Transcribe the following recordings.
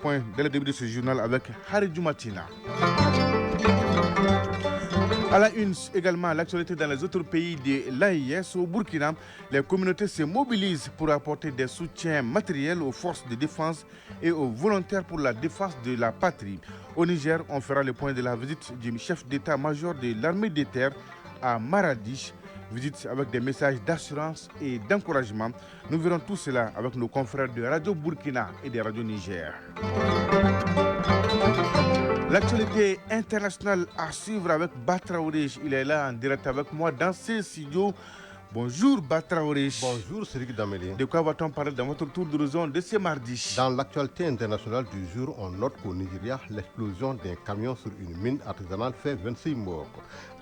point dès le début de ce journal avec Haridou Matina. À la une également, l'actualité dans les autres pays de l'AIS. Au Burkina, les communautés se mobilisent pour apporter des soutiens matériels aux forces de défense et aux volontaires pour la défense de la patrie. Au Niger, on fera le point de la visite du chef d'état-major de l'armée des terres à Maradi. Visite avec des messages d'assurance et d'encouragement. Nous verrons tout cela avec nos confrères de Radio Burkina et de Radio Niger. L'actualité internationale à suivre avec Batraouré. Il est là en direct avec moi dans ce studio. Bonjour Batraouré. Bonjour Cédric Dameli. De quoi va-t-on parler dans votre tour d'horizon de ce mardi? Dans l'actualité internationale du jour, on note qu'au Nigeria, l'explosion d'un camion sur une mine artisanale fait 26 morts.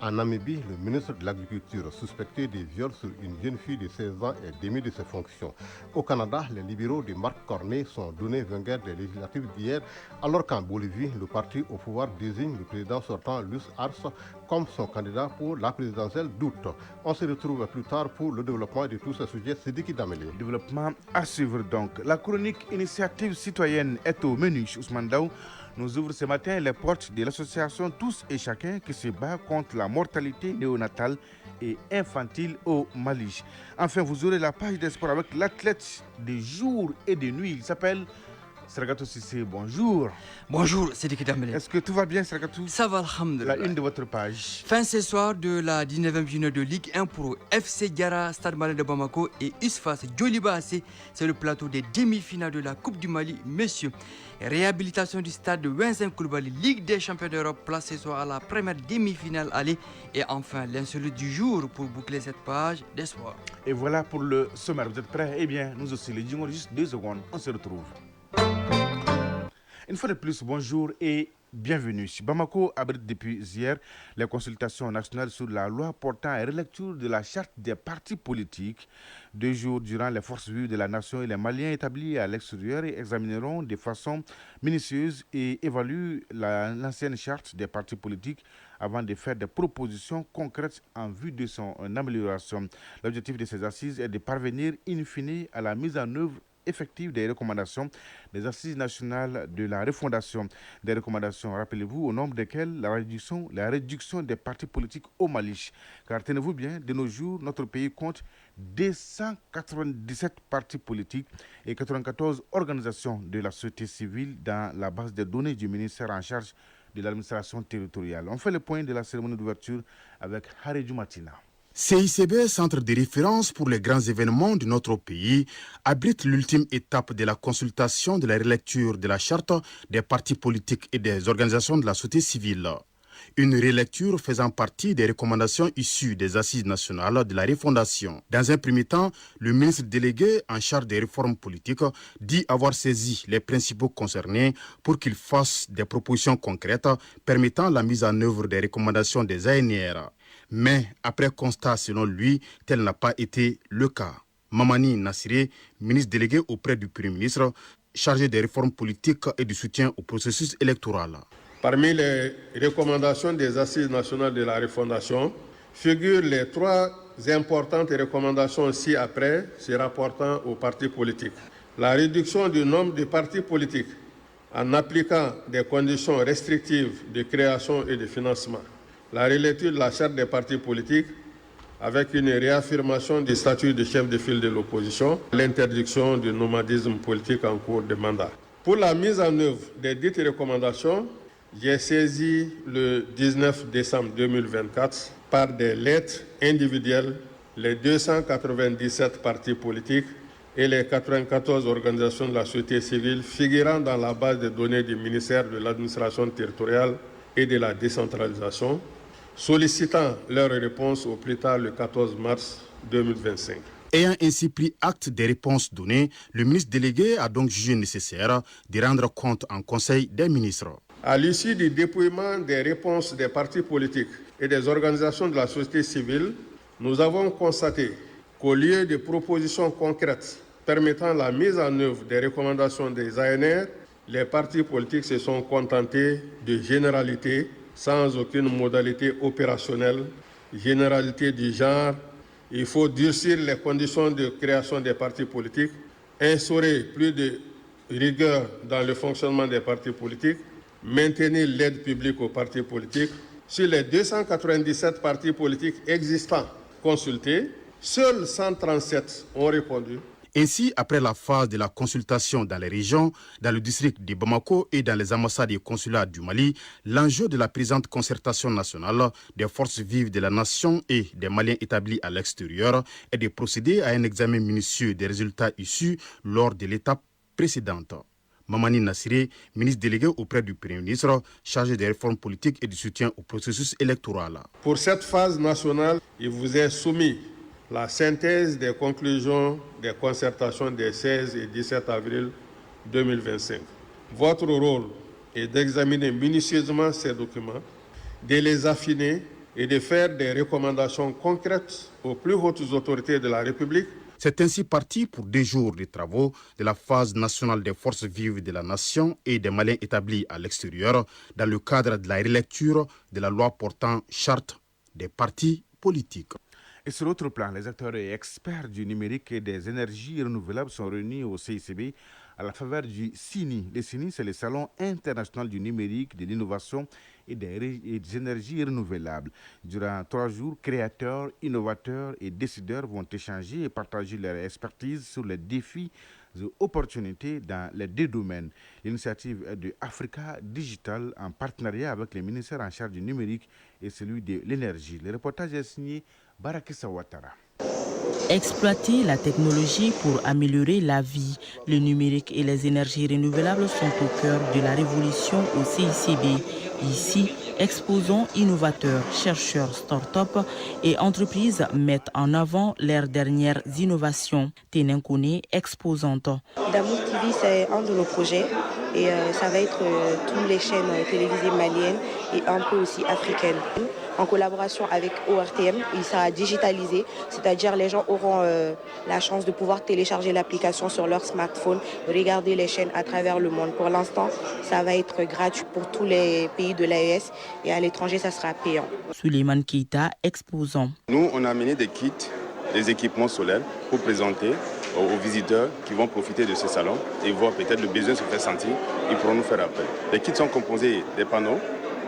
En Namibie, le ministre de l'Agriculture suspecté des viols sur une jeune fille de 16 ans est démis de ses fonctions. Au Canada, les libéraux de Marc Cornet sont donnés vainqueurs des législatives d'hier, alors qu'en Bolivie, le parti au pouvoir désigne le président sortant Luis Arce comme son candidat pour la présidentielle d'août. On se retrouve plus tard pour le développement de tous ces sujets. Sidiki Dameli. Développement à suivre donc. La chronique Initiative citoyenne est au menu. Ousmane Daou nous ouvre ce matin les portes de l'association Tous et Chacun qui se bat contre la mortalité néonatale et infantile au Mali. Enfin, vous aurez la page des sports avec l'athlète de jour et de nuit. Il s'appelle Sergatou Sissé. Bonjour. Bonjour, c'est Diki Dambélé. Est-ce que tout va bien, Sergatou? Ça va, alhamdoulilah. La une de votre page. Fin ce soir de la 19e journée de Ligue 1 pour FC Diarra, Stade Malien de Bamako et USFAS Djoliba AC. C'est le plateau des demi-finales de la Coupe du Mali, messieurs. Réhabilitation du stade de Vincent Koulibaly, Ligue des champions d'Europe, placé ce soir à la première demi-finale aller. Et enfin, l'insolite du jour pour boucler cette page d'espoir. Et voilà pour le sommaire. Vous êtes prêts? Eh bien, nous aussi, les djingos, juste 2 secondes, on se retrouve. Une fois de plus, bonjour et bienvenue. Bamako abrite depuis hier les consultations nationales sur la loi portant à relecture de la charte des partis politiques. 2 jours durant, les forces vives de la nation et les Maliens établis à l'extérieur examineront de façon minutieuse et évaluent l'ancienne charte des partis politiques avant de faire des propositions concrètes en vue de son amélioration. L'objectif de ces assises est de parvenir in fine à la mise en œuvre effective des recommandations des assises nationales de la refondation. Des recommandations, rappelez-vous, au nombre desquelles la réduction des partis politiques au Mali. Car tenez-vous bien, de nos jours, notre pays compte 297 partis politiques et 94 organisations de la société civile dans la base des données du ministère en charge de l'administration territoriale. On fait le point de la cérémonie d'ouverture avec Haridou Matina. CICB, centre de référence pour les grands événements de notre pays, abrite l'ultime étape de la consultation de la relecture de la charte des partis politiques et des organisations de la société civile. Une relecture faisant partie des recommandations issues des assises nationales de la refondation. Dans un premier temps, le ministre délégué en charge des réformes politiques dit avoir saisi les principaux concernés pour qu'ils fassent des propositions concrètes permettant la mise en œuvre des recommandations des ANR. Mais après constat, selon lui, tel n'a pas été le cas. Mamani Nassiré, ministre délégué auprès du Premier ministre, chargé des réformes politiques et du soutien au processus électoral. Parmi les recommandations des assises nationales de la refondation figurent les 3 importantes recommandations ci-après se rapportant aux partis politiques. La réduction du nombre de partis politiques en appliquant des conditions restrictives de création et de financement. La relecture de la charte des partis politiques avec une réaffirmation du statut de chef de file de l'opposition, l'interdiction du nomadisme politique en cours de mandat. Pour la mise en œuvre des dites recommandations, j'ai saisi le 19 décembre 2024 par des lettres individuelles les 297 partis politiques et les 94 organisations de la société civile figurant dans la base de données du ministère de l'administration territoriale et de la décentralisation, sollicitant leur réponse au plus tard le 14 mars 2025. Ayant ainsi pris acte des réponses données, le ministre délégué a donc jugé nécessaire de rendre compte en Conseil des ministres. À l'issue du dépouillement des réponses des partis politiques et des organisations de la société civile, nous avons constaté qu'au lieu de propositions concrètes permettant la mise en œuvre des recommandations des ANR, les partis politiques se sont contentés de généralités sans aucune modalité opérationnelle, généralité du genre. Il faut durcir les conditions de création des partis politiques, instaurer plus de rigueur dans le fonctionnement des partis politiques, maintenir l'aide publique aux partis politiques. Sur les 297 partis politiques existants consultés, seuls 137 ont répondu. Ainsi, après la phase de la consultation dans les régions, dans le district de Bamako et dans les ambassades et consulats du Mali, l'enjeu de la présente concertation nationale des forces vives de la nation et des Maliens établis à l'extérieur est de procéder à un examen minutieux des résultats issus lors de l'étape précédente. Mamani Nassiré, ministre délégué auprès du Premier ministre, chargé des réformes politiques et du soutien au processus électoral. Pour cette phase nationale, il vous est soumis la synthèse des conclusions des concertations des 16 et 17 avril 2025. Votre rôle est d'examiner minutieusement ces documents, de les affiner et de faire des recommandations concrètes aux plus hautes autorités de la République. C'est ainsi parti pour 2 jours de travaux de la phase nationale des forces vives de la nation et des Maliens établis à l'extérieur dans le cadre de la relecture de la loi portant charte des partis politiques. Et sur l'autre plan, les acteurs et experts du numérique et des énergies renouvelables sont réunis au CICB à la faveur du CINI. Le CINI, c'est le Salon international du numérique, de l'innovation et des énergies renouvelables. Durant 3 jours, créateurs, innovateurs et décideurs vont échanger et partager leur expertise sur les défis et opportunités dans les 2 domaines. L'initiative est de Africa Digital en partenariat avec les ministères en charge du numérique et celui de l'énergie. Le reportage est signé Barakissa Ouattara. Exploiter la technologie pour améliorer la vie. Le numérique et les énergies renouvelables sont au cœur de la révolution au CICB. Ici, exposants, innovateurs, chercheurs, start-up et entreprises mettent en avant leurs dernières innovations. Ténenkone, exposante. Damour TV, c'est un de nos projets et ça va être toutes les chaînes télévisées maliennes et un peu aussi africaines. En collaboration avec ORTM, il sera digitalisé, c'est-à-dire les gens auront la chance de pouvoir télécharger l'application sur leur smartphone, regarder les chaînes à travers le monde. Pour l'instant, ça va être gratuit pour tous les pays de l'AES et à l'étranger, ça sera payant. Suleiman Keita, exposant. Nous, on a amené des kits, des équipements solaires pour présenter aux visiteurs qui vont profiter de ce salon et voir peut-être le besoin se faire sentir. Ils pourront nous faire appel. Les kits sont composés des panneaux,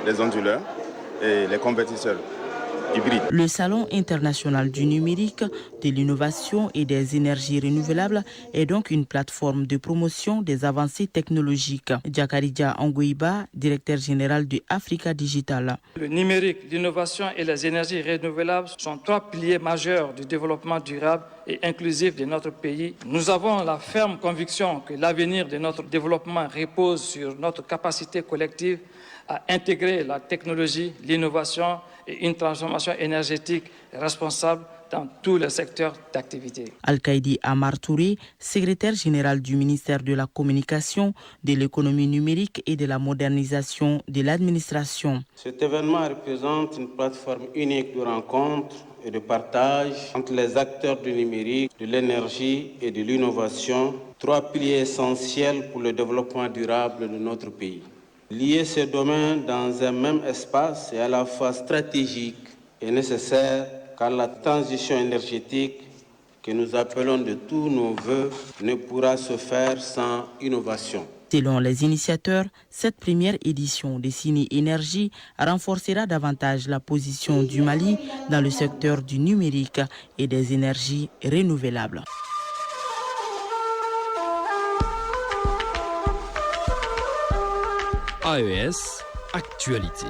des onduleurs et les convertisseurs hybrides. Le Salon international du numérique, de l'innovation et des énergies renouvelables est donc une plateforme de promotion des avancées technologiques. Djakaridja Angoiba, directeur général de Africa Digital. Le numérique, l'innovation et les énergies renouvelables sont 3 piliers majeurs du développement durable et inclusif de notre pays. Nous avons la ferme conviction que l'avenir de notre développement repose sur notre capacité collective à intégrer la technologie, l'innovation et une transformation énergétique responsable dans tous les secteurs d'activité. Al-Qaïdi Amar Touré, secrétaire général du ministère de la Communication, de l'économie numérique et de la modernisation de l'administration. Cet événement représente une plateforme unique de rencontre et de partage entre les acteurs du numérique, de l'énergie et de l'innovation, 3 piliers essentiels pour le développement durable de notre pays. Lier ces domaines dans un même espace est à la fois stratégique et nécessaire car la transition énergétique que nous appelons de tous nos vœux ne pourra se faire sans innovation. Selon les initiateurs, cette première édition des CINI Énergie renforcera davantage la position du Mali dans le secteur du numérique et des énergies renouvelables. AES, actualité.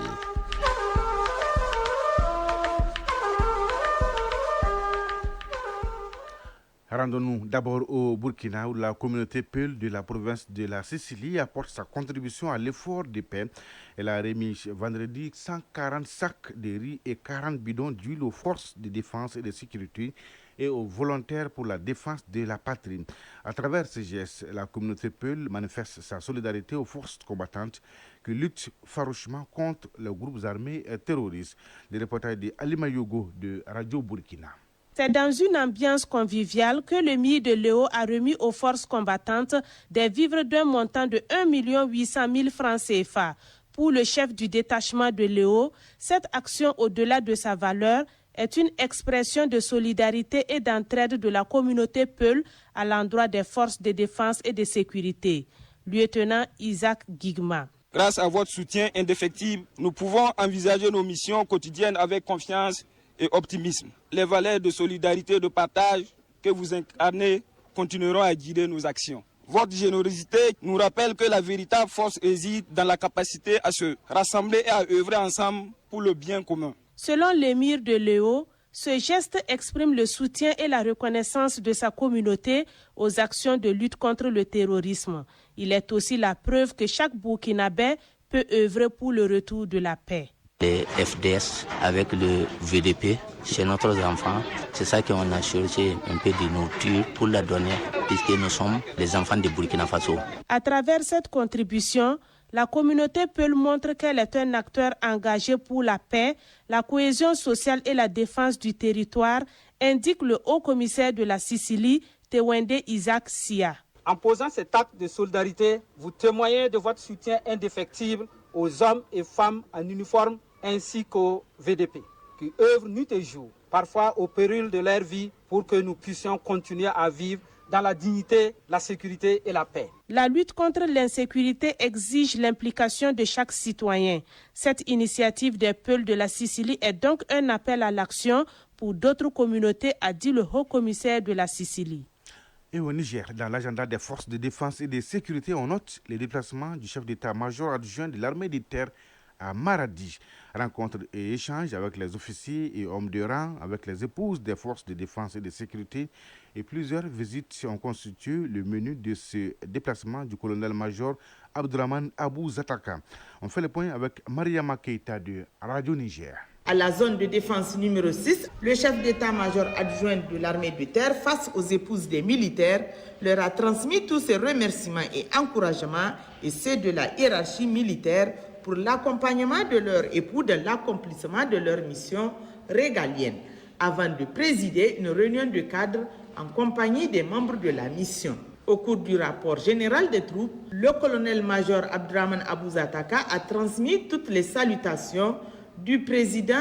Rendons-nous d'abord au Burkina où la communauté Peul de la province de la Sicile apporte sa contribution à l'effort de paix. Elle a remis vendredi 140 sacs de riz et 40 bidons d'huile aux forces de défense et de sécurité et aux volontaires pour la défense de la patrie. À travers ces gestes, la communauté Peul manifeste sa solidarité aux forces combattantes qui luttent farouchement contre les groupes armés terroristes. Le reportage de Alima Yogo de Radio Burkina. C'est dans une ambiance conviviale que le MI de Léo a remis aux forces combattantes des vivres d'un montant de 1 800 000 francs CFA. Pour le chef du détachement de Léo, cette action, au-delà de sa valeur, est une expression de solidarité et d'entraide de la communauté Peul à l'endroit des forces de défense et de sécurité. Lieutenant Isaac Gigma. Grâce à votre soutien indéfectible, nous pouvons envisager nos missions quotidiennes avec confiance et optimisme. Les valeurs de solidarité et de partage que vous incarnez continueront à guider nos actions. Votre générosité nous rappelle que la véritable force réside dans la capacité à se rassembler et à œuvrer ensemble pour le bien commun. Selon l'émir de Léo, ce geste exprime le soutien et la reconnaissance de sa communauté aux actions de lutte contre le terrorisme. Il est aussi la preuve que chaque Burkinabé peut œuvrer pour le retour de la paix. Les FDS avec le VDP, chez notre enfant, c'est ça qu'on a cherché un peu de nourriture pour la donner, puisque nous sommes les enfants de Burkina Faso. À travers cette contribution, la communauté Peul montre qu'elle est un acteur engagé pour la paix, la cohésion sociale et la défense du territoire, indique le haut-commissaire de la Sicile, Tewende Isaac Sia. En posant cet acte de solidarité, vous témoignez de votre soutien indéfectible aux hommes et femmes en uniforme ainsi qu'au VDP, qui œuvrent nuit et jour, parfois au péril de leur vie, pour que nous puissions continuer à vivre dans la dignité, la sécurité et la paix. La lutte contre l'insécurité exige l'implication de chaque citoyen. Cette initiative des Peuls de la Sicile est donc un appel à l'action pour d'autres communautés, a dit le haut-commissaire de la Sicile. Et au Niger, dans l'agenda des forces de défense et de sécurité, on note les déplacements du chef d'état-major adjoint de l'armée de terre à Maradi. Rencontres et échanges avec les officiers et hommes de rang, avec les épouses des forces de défense et de sécurité et plusieurs visites ont constitué le menu de ce déplacement du colonel-major Abdourahmane Abou Zataka. On fait le point avec Mariama Keita de Radio Niger. À la zone de défense numéro 6, le chef d'état-major adjoint de l'armée de terre, face aux épouses des militaires, leur a transmis tous ses remerciements et encouragements et ceux de la hiérarchie militaire pour l'accompagnement de leurs époux dans l'accomplissement de leur mission régalienne, avant de présider une réunion de cadre en compagnie des membres de la mission. Au cours du rapport général des troupes, le colonel-major Abdourahmane Abou Zataka a transmis toutes les salutations du président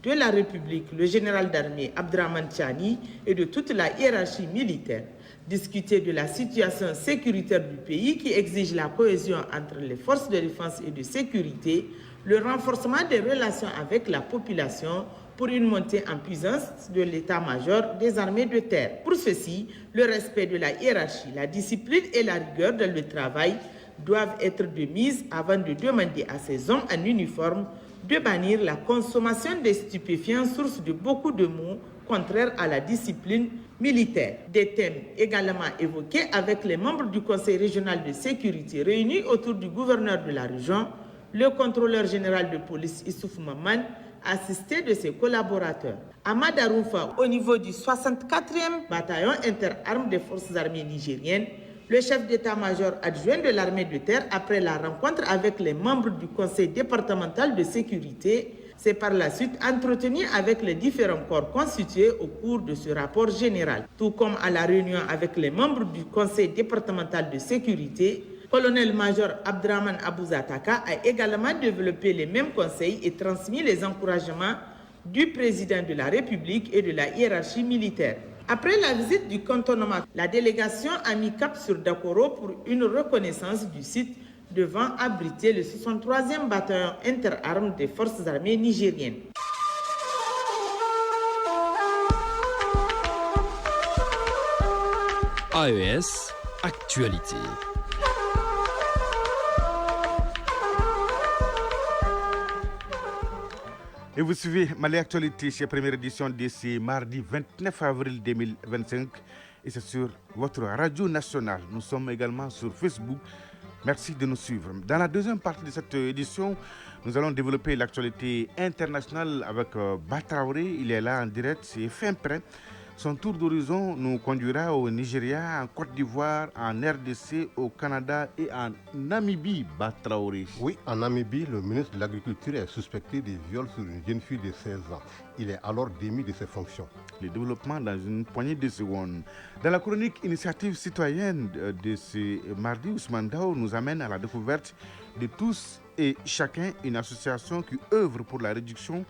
de la République, le général d'armée Abdourahmane Tchani, et de toute la hiérarchie militaire. Discuter de la situation sécuritaire du pays qui exige la cohésion entre les forces de défense et de sécurité, le renforcement des relations avec la population pour une montée en puissance de l'état-major des armées de terre. Pour ceci, le respect de la hiérarchie, la discipline et la rigueur dans le travail doivent être de mise avant de demander à ces hommes en uniforme de bannir la consommation des stupéfiants, source de beaucoup de maux contraires à la discipline militaire. Des thèmes également évoqués avec les membres du Conseil régional de sécurité réunis autour du gouverneur de la région, le contrôleur général de police Issouf Maman, assisté de ses collaborateurs. Ahmad Aroufa, au niveau du 64e bataillon interarmes des forces armées nigériennes, le chef d'état-major adjoint de l'armée de terre, après la rencontre avec les membres du conseil départemental de sécurité, s'est par la suite entretenu avec les différents corps constitués au cours de ce rapport général. Tout comme à la réunion avec les membres du conseil départemental de sécurité, colonel-major Abdourahmane Abou Zataka a également développé les mêmes conseils et transmis les encouragements du président de la République et de la hiérarchie militaire. Après la visite du cantonnement, la délégation a mis cap sur Dakoro pour une reconnaissance du site devant abriter le 63e bataillon interarmes des forces armées nigériennes. AES, actualité. Et vous suivez Mali Actualité, chez première édition de ce mardi 29 avril 2025. Et c'est sur votre radio nationale. Nous sommes également sur Facebook. Merci de nous suivre. Dans la deuxième partie de cette édition, nous allons développer l'actualité internationale avec Batraoré. Il est là en direct, c'est fin prêt. Son tour d'horizon nous conduira au Nigeria, en Côte d'Ivoire, en RDC, au Canada et en Namibie, Batraoré. Oui, en Namibie, le ministre de l'Agriculture est suspecté de viol sur une jeune fille de 16 ans. Il est alors démis de ses fonctions. Le développement dans une poignée de secondes. Dans la chronique initiative citoyenne de ce mardi, Ousmane Dao nous amène à la découverte de tous et chacun une association qui œuvre pour la réduction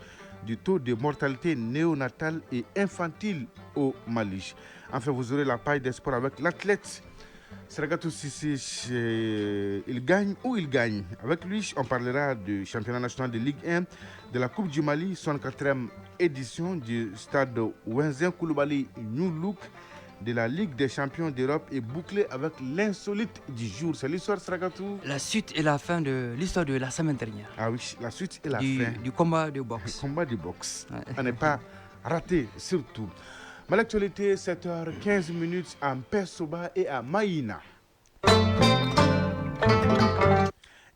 du taux de mortalité néonatale et infantile au Mali. Enfin, vous aurez la paille des sports avec l'athlète Sergatou Sissi. Il gagne ou il gagne. Avec lui, on parlera du championnat national de Ligue 1, de la Coupe du Mali, son 4e édition du stade Wenzen Koulibaly New Look, de la Ligue des champions d'Europe et bouclé avec l'insolite du jour. C'est l'histoire, Sergatou. La suite et la fin de l'histoire de la semaine dernière. Ah oui, la suite et la fin. Du combat de boxe. Le combat de boxe. Ouais. On n'est pas raté, surtout. Mais l'actualité, 7h15 à Mpessoba et à Maïna.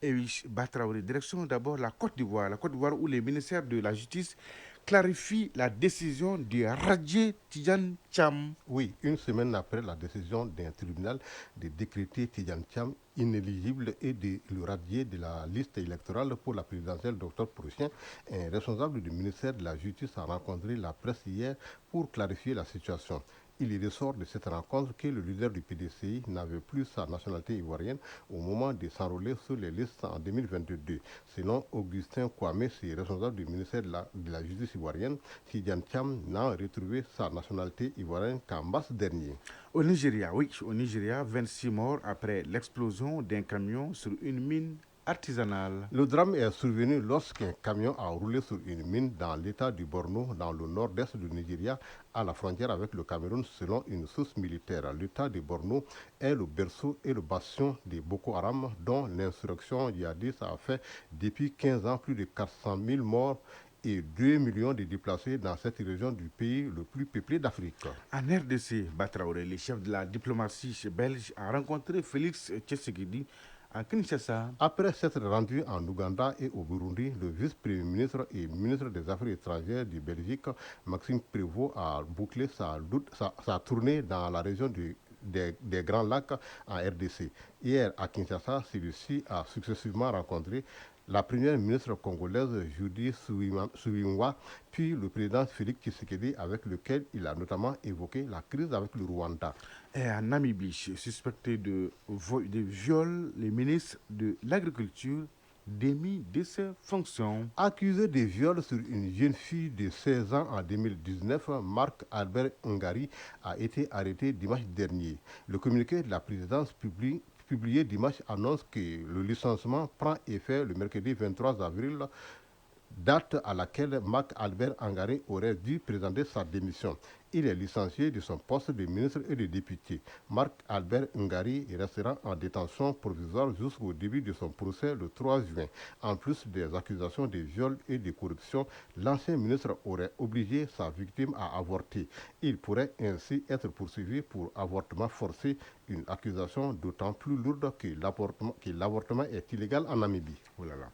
Et oui, Batraoré, direction d'abord la Côte d'Ivoire. La Côte d'Ivoire où les ministères de la Justice clarifient la décision de radier Tidjane Thiam. Oui, une semaine après la décision d'un tribunal de décréter Tidjane Thiam inéligible et de le radier de la liste électorale pour la présidentielle d'octobre prochain, un responsable du ministère de la Justice a rencontré la presse hier pour clarifier la situation. Il ressort de cette rencontre que le leader du PDCI n'avait plus sa nationalité ivoirienne au moment de s'enrôler sur les listes en 2022. Selon Augustin Kwame, responsable du ministère de la Justice ivoirienne, Tidjane Thiam n'a retrouvé sa nationalité ivoirienne qu'en mars dernier. Au Nigeria, oui, au Nigeria, 26 morts après l'explosion d'un camion sur une mine artisanale. Le drame est survenu lorsqu'un camion a roulé sur une mine dans l'état du Borno, dans le nord-est du Nigeria, à la frontière avec le Cameroun, selon une source militaire. L'état du Borno est le berceau et le bastion de Boko Haram, dont l'insurrection djihadiste a fait depuis 15 ans plus de 400 000 morts et 2 millions de déplacés dans cette région du pays le plus peuplé d'Afrique. En RDC, Batraoré, le chef de la diplomatie belge, a rencontré Félix Tshisekedi à Kinshasa. Après s'être rendu en Ouganda et au Burundi, le vice-premier ministre et ministre des Affaires étrangères du Belgique, Maxime Prévost, a bouclé sa tournée dans la région des Grands Lacs en RDC. Hier, à Kinshasa, celui-ci a successivement rencontré la première ministre congolaise Judith Suminwa, puis le président Félix Tshisekedi, avec lequel il a notamment évoqué la crise avec le Rwanda. Et à Namibie, suspecté de viol, le ministre de l'Agriculture démis de ses fonctions. Accusé de viol sur une jeune fille de 16 ans en 2019, Marc Albert Ngari a été arrêté dimanche dernier. Le communiqué de la présidence publié dimanche annonce que le licenciement prend effet le mercredi 23 avril, date à laquelle Marc Albert Ngari aurait dû présenter sa démission. Il est licencié de son poste de ministre et de député. Marc Albert Ngari restera en détention provisoire jusqu'au début de son procès le 3 juin. En plus des accusations de viol et de corruption, l'ancien ministre aurait obligé sa victime à avorter. Il pourrait ainsi être poursuivi pour avortement forcé, une accusation d'autant plus lourde que l'avortement est illégal en Namibie. Oh là là.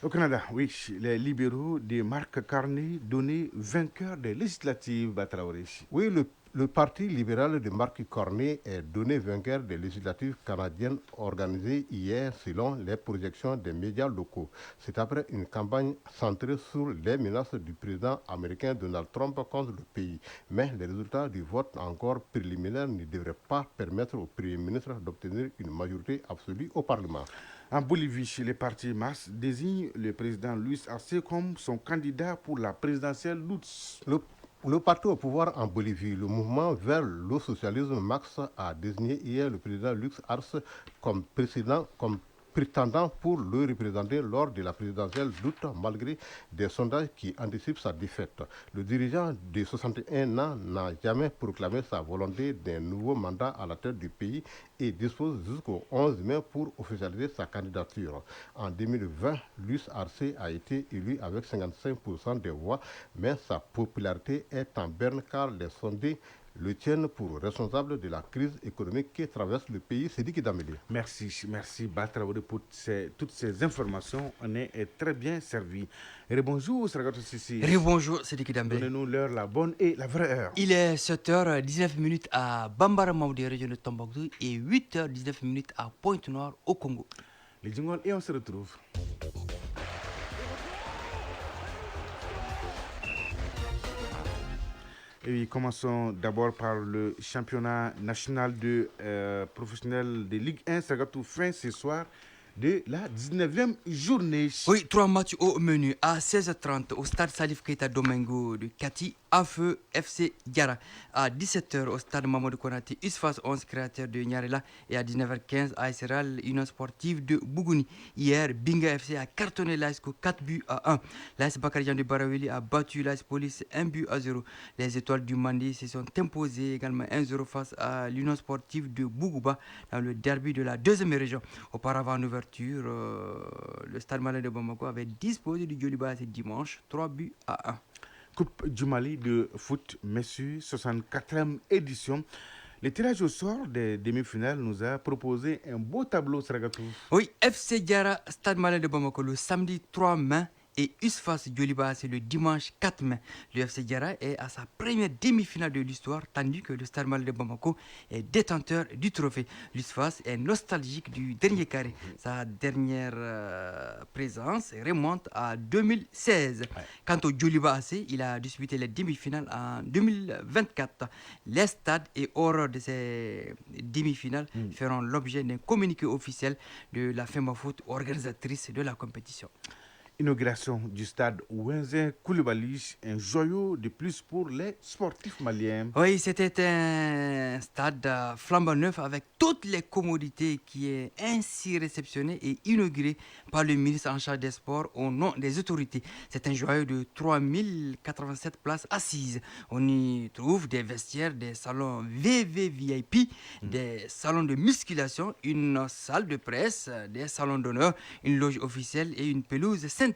Au Canada, oui, les libéraux de Marc Carney donnés vainqueurs des législatives, Batraoré. Oui, le Parti libéral de Marc Carney est donné vainqueur des législatives canadiennes organisées hier selon les projections des médias locaux. C'est après une campagne centrée sur les menaces du président américain Donald Trump contre le pays. Mais les résultats du vote encore préliminaire ne devraient pas permettre au Premier ministre d'obtenir une majorité absolue au Parlement. En Bolivie, le parti MAS désigne le président Luis Arce comme son candidat pour la présidentielle d'août. Le parti au pouvoir en Bolivie, le mouvement vers le socialisme MAX, a désigné hier le président Luis Arce comme prétendant pour le représenter lors de la présidentielle d'août, malgré des sondages qui anticipent sa défaite. Le dirigeant de 61 ans n'a jamais proclamé sa volonté d'un nouveau mandat à la tête du pays et dispose jusqu'au 11 mai pour officialiser sa candidature. En 2020, Luis Arce a été élu avec 55% des voix, mais sa popularité est en berne car les sondés le tiennent pour responsable de la crise économique qui traverse le pays, Sidiki Dambélé. Merci Batraoré pour toutes ces informations. On est très bien servi. Rebonjour, Sergatou Sissi. Rebonjour, Sidiki Dambélé. Donnez-nous l'heure, la bonne et la vraie heure. Il est 7h19 à Bambara Maoudi, région de Tombouctou, et 8h19 à Pointe-Noire, au Congo. Les jingles et on se retrouve. Et commençons d'abord par le championnat national de professionnel de Ligue 1. Sergatou fin ce soir de la 19e journée. Oui, 3 matchs au menu. À 16h30, au stade Salif Keita Domingo de Kati, à feu FC Gara. À 17h, au stade Mamadou Konaté, USFAS 11 créateurs de Nyarela. Et à 19h15, à Esseral, Union sportive de Bougouni. Hier, Binga FC a cartonné l'ASCO 4 buts à 1. L'AS Bakarijan de Baraweli a battu l'AS Police 1 but à 0. Les étoiles du Mandi se sont imposées également 1-0 face à l'Union sportive de Bougouba dans le derby de la deuxième région. Auparavant, en ouverture, le Stade Malien de Bamako avait disposé du Djoliba ce dimanche 3 buts à 1. Coupe du Mali de foot, messieurs, 64e édition. Le tirage au sort des demi-finales nous a proposé un beau tableau, Sragatou. Oui, FC Diara, Stade Malien de Bamako, le samedi 3 mai. Et USFAS Djoliba, c'est le dimanche 4 mai. Le FC Diara est à sa première demi-finale de l'histoire, tandis que le Stade Malien de Bamako est détenteur du trophée. L'USFAS est nostalgique du dernier carré. Sa dernière présence remonte à 2016. Ouais. Quant au Djoliba AC, il a disputé les demi-finales en 2024. Les stades et horreurs de ces demi-finales feront l'objet d'un communiqué officiel de la FEMAFOOT, organisatrice de la compétition. Inauguration du stade Ouenzin Koulibaly, un joyau de plus pour les sportifs maliens. Oui, c'était un stade flambant neuf avec toutes les commodités qui est ainsi réceptionné et inauguré par le ministre en charge des sports au nom des autorités. C'est un joyau de 3087 places assises. On y trouve des vestiaires, des salons VVVIP, des salons de musculation, une salle de presse, des salons d'honneur, une loge officielle et une pelouse synthétique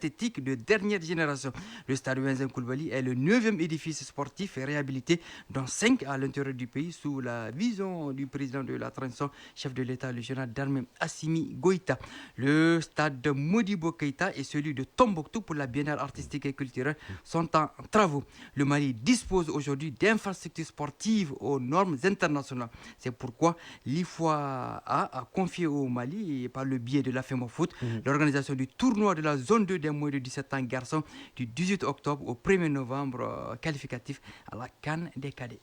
de dernière génération. Le stade Ouenzin Koulibaly est le 9e édifice sportif réhabilité, dont 5 à l'intérieur du pays, sous la vision du président de la transition, chef de l'État, le général d'armée Assimi Goïta. Le stade de Modibo Keïta et celui de Tombouctou pour la biennale artistique et culturelle sont en travaux. Le Mali dispose aujourd'hui d'infrastructures sportives aux normes internationales. C'est pourquoi l'IFOA a confié au Mali, par le biais de la FEMAFOOT, l'organisation du tournoi de la zone 2 des moins de 17 ans garçons du 18 octobre au 1er novembre, qualificatif à la CAN des cadets.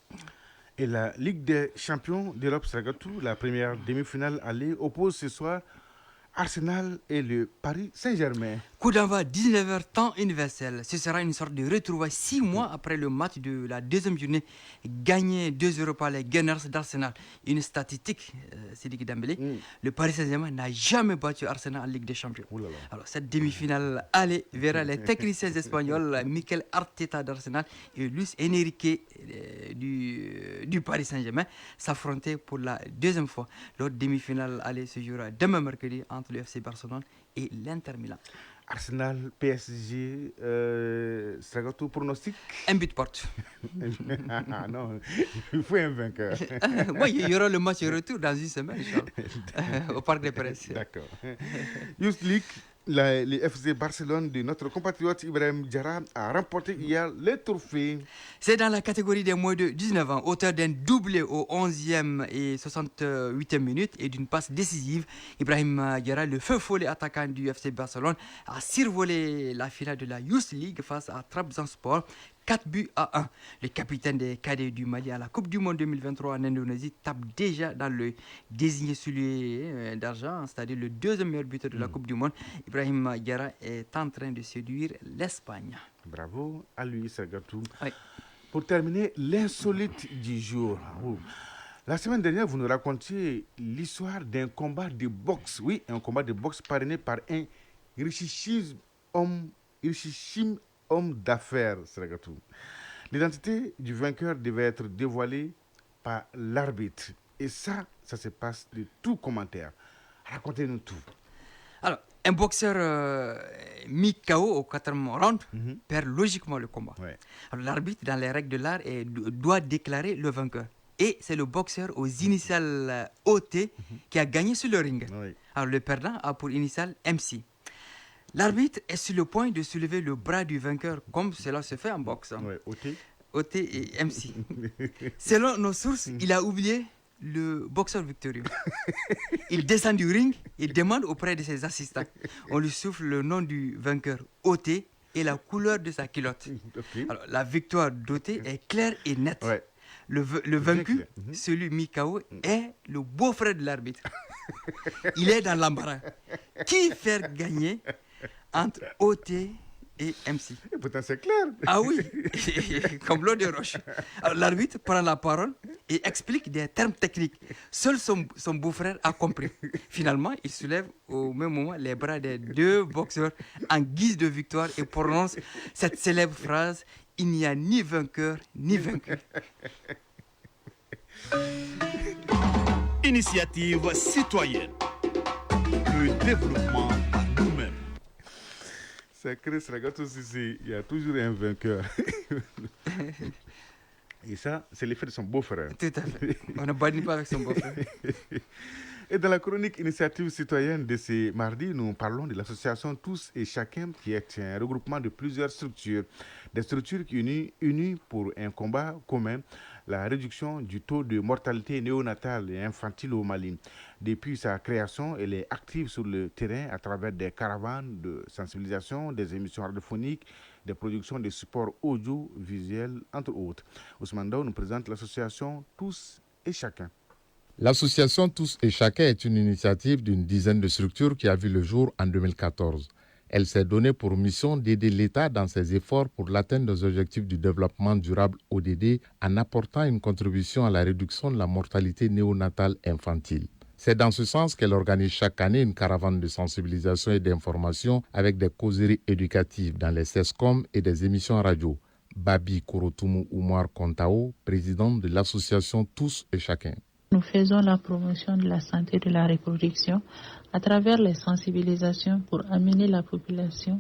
Et la Ligue des champions d'Europe, Sragatou, la première demi-finale allée, oppose ce soir Arsenal et le Paris Saint-Germain. Coup d'envoi 19h temps universel. Ce sera une sorte de retrouvaille 6 mois après le match de la deuxième journée gagné 2-0 par les Gunners d'Arsenal. Une statistique, Sidiki Dembélé. Le Paris Saint-Germain n'a jamais battu Arsenal en Ligue des Champions. Alors cette demi-finale allée verra les techniciens espagnols Mikel Arteta d'Arsenal et Luis Enrique du Paris Saint-Germain s'affronter pour la deuxième fois. L'autre demi-finale allée se jouera demain mercredi entre le FC Barcelone et l'Inter Milan. Arsenal, PSG, Sragatou, pronostic? Un but porte. Non, il faut un vainqueur. Oui, il y aura le match retour dans une semaine, au Parc des Princes. D'accord. Youth League, le FC Barcelone de notre compatriote Ibrahim Diarra a remporté hier le trophée. C'est dans la catégorie des moins de 19 ans, auteur d'un doublé au 11e et 68e minute et d'une passe décisive. Ibrahim Diarra, le feu follet attaquant du FC Barcelone, a survolé la finale de la Youth League face à Trabzonspor. 4 buts à 1. Le capitaine des cadets du Mali à la Coupe du Monde 2023 en Indonésie tape déjà dans le désigné soulier d'argent, c'est-à-dire le deuxième meilleur buteur de la Coupe du Monde. Ibrahim Diarra est en train de séduire l'Espagne. Bravo à lui, Sragatou. Oui. Pour terminer, l'insolite du jour. La semaine dernière, vous nous racontiez l'histoire d'un combat de boxe. Oui, un combat de boxe parrainé par un richissime homme d'affaires, Sragatou. L'identité du vainqueur devait être dévoilée par l'arbitre. Et ça se passe de tout commentaire. Racontez-nous tout. Alors, un boxeur mis KO au 4e round perd logiquement le combat. Ouais. Alors, l'arbitre, dans les règles de l'art, doit déclarer le vainqueur. Et c'est le boxeur aux initiales OT qui a gagné sur le ring. Ouais. Alors, le perdant a pour initiale MC. L'arbitre est sur le point de soulever le bras du vainqueur, comme cela se fait en boxe. Ouais, OT et MC. Selon nos sources, il a oublié le boxeur victorieux. Il descend du ring et demande auprès de ses assistants. On lui souffle le nom du vainqueur, OT, et la couleur de sa culotte. Alors, la victoire d'OT est claire et nette. Ouais. Le vaincu, celui mis KO, est le beau-frère de l'arbitre. Il est dans l'embarras. Qui faire gagner entre OT et MC? Et pourtant, c'est clair. Ah oui, comme l'eau de roche. Alors, l'arbitre prend la parole et explique des termes techniques. Seul son beau-frère a compris. Finalement, il soulève au même moment les bras des deux boxeurs en guise de victoire et prononce cette célèbre phrase: il n'y a ni vainqueur ni vaincu. Initiative citoyenne. Le développement par nous-mêmes. C'est Chris, regarde aussi, il y a toujours un vainqueur. Et ça, c'est l'effet de son beau-frère. Tout à fait. On ne banni pas avec son beau-frère. Et dans la chronique initiative citoyenne de ce mardi, nous parlons de l'association Tous et Chacun, qui est un regroupement de plusieurs structures. Des structures qui unies pour un combat commun, la réduction du taux de mortalité néonatale et infantile au Mali. Depuis sa création, elle est active sur le terrain à travers des caravanes de sensibilisation, des émissions radiophoniques, des productions de supports audiovisuels, entre autres. Ousmane Daou nous présente l'association Tous et Chacun. L'association Tous et Chacun est une initiative d'une dizaine de structures qui a vu le jour en 2014. Elle s'est donnée pour mission d'aider l'État dans ses efforts pour l'atteinte des objectifs du développement durable ODD en apportant une contribution à la réduction de la mortalité néonatale infantile. C'est dans ce sens qu'elle organise chaque année une caravane de sensibilisation et d'information avec des causeries éducatives dans les CESCOM et des émissions radio. Babi Korotumu Oumar Kontao, président de l'association Tous et Chacun. Nous faisons la promotion de la santé de la reproduction à travers les sensibilisations pour amener la population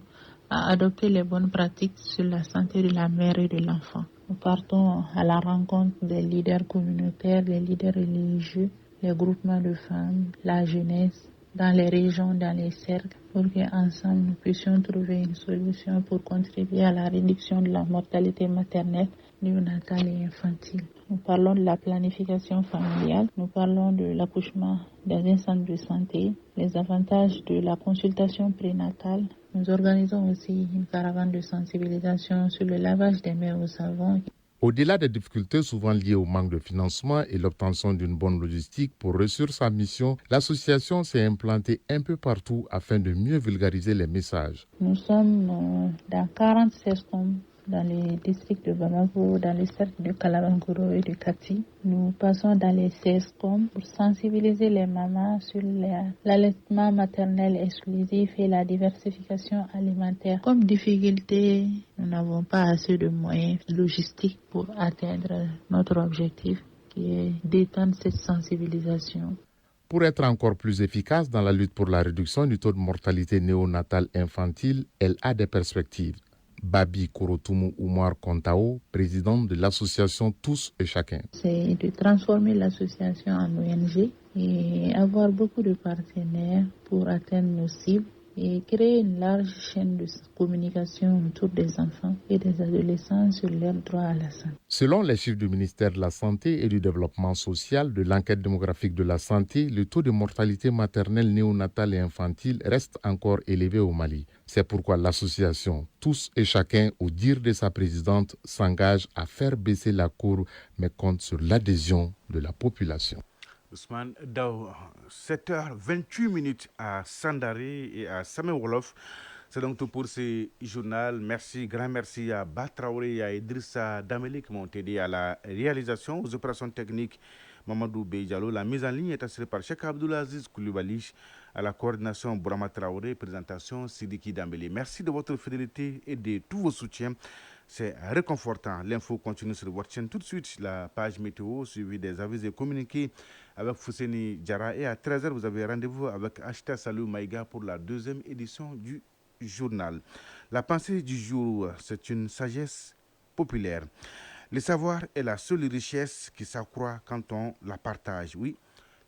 à adopter les bonnes pratiques sur la santé de la mère et de l'enfant. Nous partons à la rencontre des leaders communautaires, des leaders religieux, les groupements de femmes, la jeunesse, dans les régions, dans les cercles, pour qu'ensemble nous puissions trouver une solution pour contribuer à la réduction de la mortalité maternelle, néonatale et infantile. Nous parlons de la planification familiale, nous parlons de l'accouchement dans un centre de santé, les avantages de la consultation prénatale. Nous organisons aussi une caravane de sensibilisation sur le lavage des mains au savon. Au-delà des difficultés souvent liées au manque de financement et l'obtention d'une bonne logistique pour réussir sa mission, l'association s'est implantée un peu partout afin de mieux vulgariser les messages. Nous sommes dans 46 CESCOM dans les districts de Bamako, dans les cercles de Kalabankoro et de Kati. Nous passons dans les CESCOM pour sensibiliser les mamans sur l'allaitement maternel exclusif et la diversification alimentaire. Comme difficulté, nous n'avons pas assez de moyens logistiques pour atteindre notre objectif qui est d'étendre cette sensibilisation. Pour être encore plus efficace dans la lutte pour la réduction du taux de mortalité néonatale infantile, elle a des perspectives. Babi Korotumu Oumar Kontao, président de l'association Tous et Chacun. C'est de transformer l'association en ONG et avoir beaucoup de partenaires pour atteindre nos cibles et créer une large chaîne de communication autour des enfants et des adolescents sur leur droit à la santé. Selon les chiffres du ministère de la Santé et du Développement social de l'enquête démographique de la santé, le taux de mortalité maternelle néonatale et infantile reste encore élevé au Mali. C'est pourquoi l'association Tous et Chacun, au dire de sa présidente, s'engage à faire baisser la courbe mais compte sur l'adhésion de la population. Ousmane Daou, 7h28 à Sandaré et à Samé-Wolof. C'est donc tout pour ce journal. Merci, grand merci à Batraoré et à Idrissa Dameli qui m'ont aidé à la réalisation, aux opérations techniques. Mamadou Beydialo. La mise en ligne est assurée par Cheikh Abdoulaziz Koulibaly. À la coordination, Bourama Traoré. Présentation, Sidiki Dambélé. Merci de votre fidélité et de tous vos soutiens. C'est réconfortant. L'info continue sur votre chaîne. Tout de suite, la page météo, suivie des avis et communiqués avec Fousseni Diarra. Et à 13h, vous avez rendez-vous avec Achta Salou Maïga pour la deuxième édition du journal. La pensée du jour, c'est une sagesse populaire. Le savoir est la seule richesse qui s'accroît quand on la partage. Oui,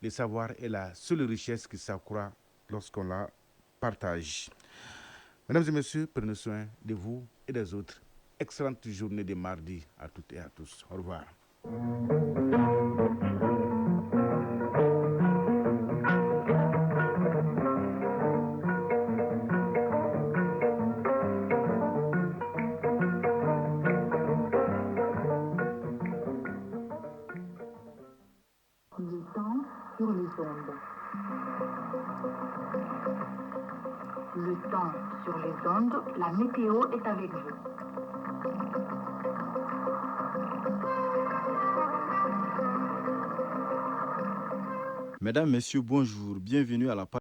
le savoir est la seule richesse qui s'accroît lorsqu'on la partage. Mesdames et messieurs, prenez soin de vous et des autres. Excellente journée de mardi à toutes et à tous. Au revoir. Le temps sur les ondes, la météo est avec vous. Mesdames, Messieurs, bonjour. Bienvenue à la page